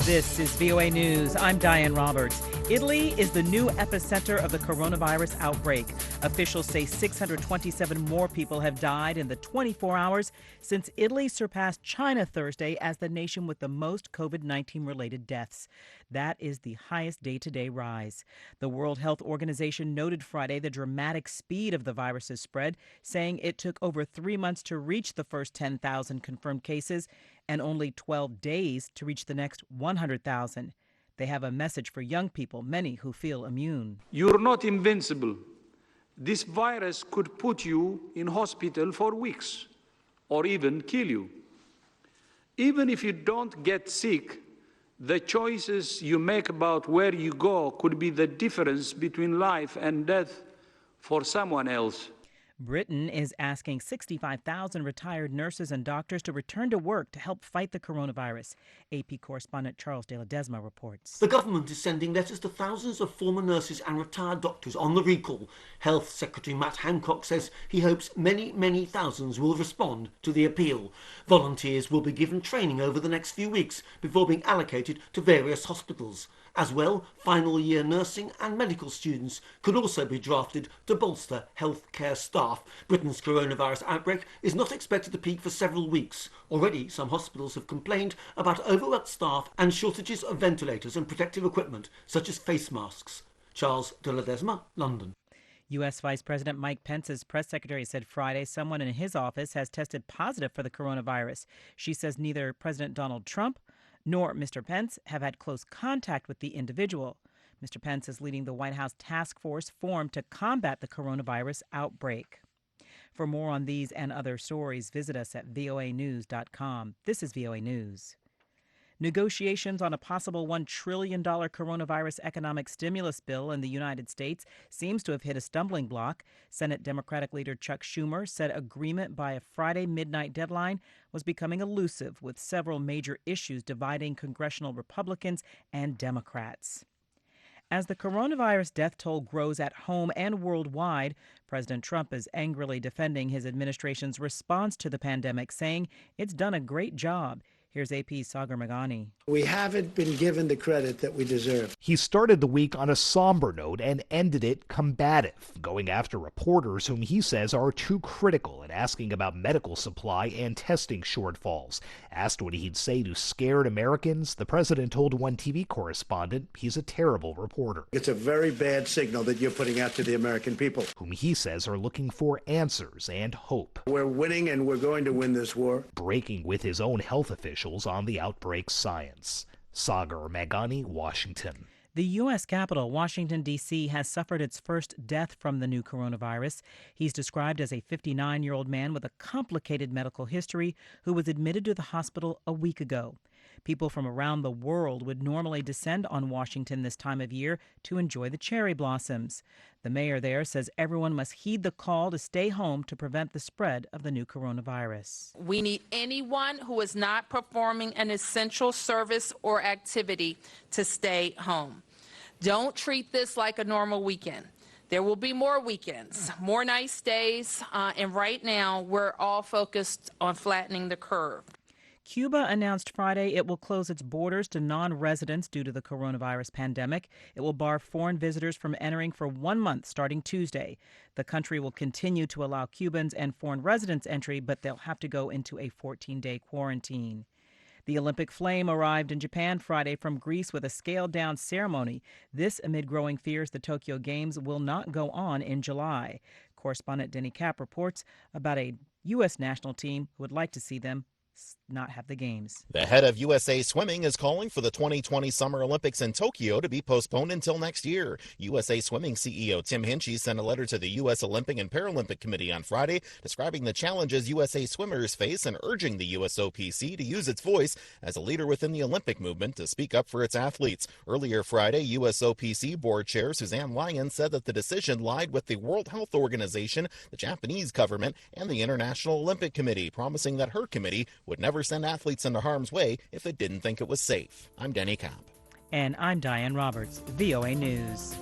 This is VOA News. I'm Diane Roberts. Italy is the new epicenter of the coronavirus outbreak. Officials say 627 more people have died in the 24 hours since Italy surpassed China Thursday as the nation with the most COVID-19 related deaths. That is the highest day-to-day rise. The World Health Organization noted Friday the dramatic speed of the virus's spread, saying it took over 3 months to reach the first 10,000 confirmed cases and only 12 days to reach the next 100,000. They have a message for young people, many who feel immune. You're not invincible. This virus could put you in hospital for weeks or even kill you. Even if you don't get sick, the choices you make about where you go could be the difference between life and death for someone else. Britain is asking 65,000 retired nurses and doctors to return to work to help fight the coronavirus. AP correspondent Charles de Ledesma reports. The government is sending letters to thousands of former nurses and retired doctors on the recall. Health Secretary Matt Hancock says he hopes many thousands will respond to the appeal. Volunteers will be given training over the next few weeks before being allocated to various hospitals. As well, final year nursing and medical students could also be drafted to bolster healthcare staff. Britain's coronavirus outbreak is not expected to peak for several weeks. Already, some hospitals have complained about overworked staff and shortages of ventilators and protective equipment, such as face masks. Charles de Ledesma, London. U.S. Vice President Mike Pence's press secretary said Friday someone in his office has tested positive for the coronavirus. She says neither President Donald Trump nor Mr. Pence have had close contact with the individual. Mr. Pence is leading the White House task force formed to combat the coronavirus outbreak. For more on these and other stories, visit us at voanews.com. This is VOA News. Negotiations on a possible $1 trillion coronavirus economic stimulus bill in the United States seems to have hit a stumbling block. Senate Democratic leader Chuck Schumer said agreement by a Friday midnight deadline was becoming elusive, with several major issues dividing congressional Republicans and Democrats. As the coronavirus death toll grows at home and worldwide, President Trump is angrily defending his administration's response to the pandemic, saying it's done a great job. Here's AP's Sagar Meghani. We haven't been given the credit that we deserve. He started the week on a somber note and ended it combative, going after reporters whom he says are too critical and asking about medical supply and testing shortfalls. Asked what he'd say to scared Americans, the president told one TV correspondent he's a terrible reporter. It's a very bad signal that you're putting out to the American people, whom he says are looking for answers and hope. We're winning and we're going to win this war. Breaking with his own health officials on the outbreak's science. Sagar Meghani, Washington. The U.S. Capitol, Washington, D.C., has suffered its first death from the new coronavirus. He's described as a 59-year-old man with a complicated medical history who was admitted to the hospital a week ago. People from around the world would normally descend on Washington this time of year to enjoy the cherry blossoms. The mayor there says everyone must heed the call to stay home to prevent the spread of the new coronavirus. We need anyone who is not performing an essential service or activity to stay home. Don't treat this like a normal weekend. There will be more weekends, more nice days, and right now we're all focused on flattening the curve. Cuba announced Friday it will close its borders to non-residents due to the coronavirus pandemic. It will bar foreign visitors from entering for 1 month starting Tuesday. The country will continue to allow Cubans and foreign residents entry, but they'll have to go into a 14-day quarantine. The Olympic flame arrived in Japan Friday from Greece with a scaled-down ceremony. This amid growing fears the Tokyo Games will not go on in July. Correspondent Denny Kapp reports about a U.S. national team who would like to see them not have the games. The head of USA Swimming is calling for the 2020 Summer Olympics in Tokyo to be postponed until next year. USA Swimming CEO Tim Hinchey sent a letter to the U.S. Olympic and Paralympic Committee on Friday describing the challenges USA swimmers face and urging the USOPC to use its voice as a leader within the Olympic movement to speak up for its athletes. Earlier Friday, USOPC board chair Suzanne Lyon said that the decision lied with the World Health Organization, the Japanese government, and the International Olympic Committee, promising that her committee would never send athletes into harm's way if it didn't think it was safe. I'm Denny Kapp. And I'm Diane Roberts, VOA News.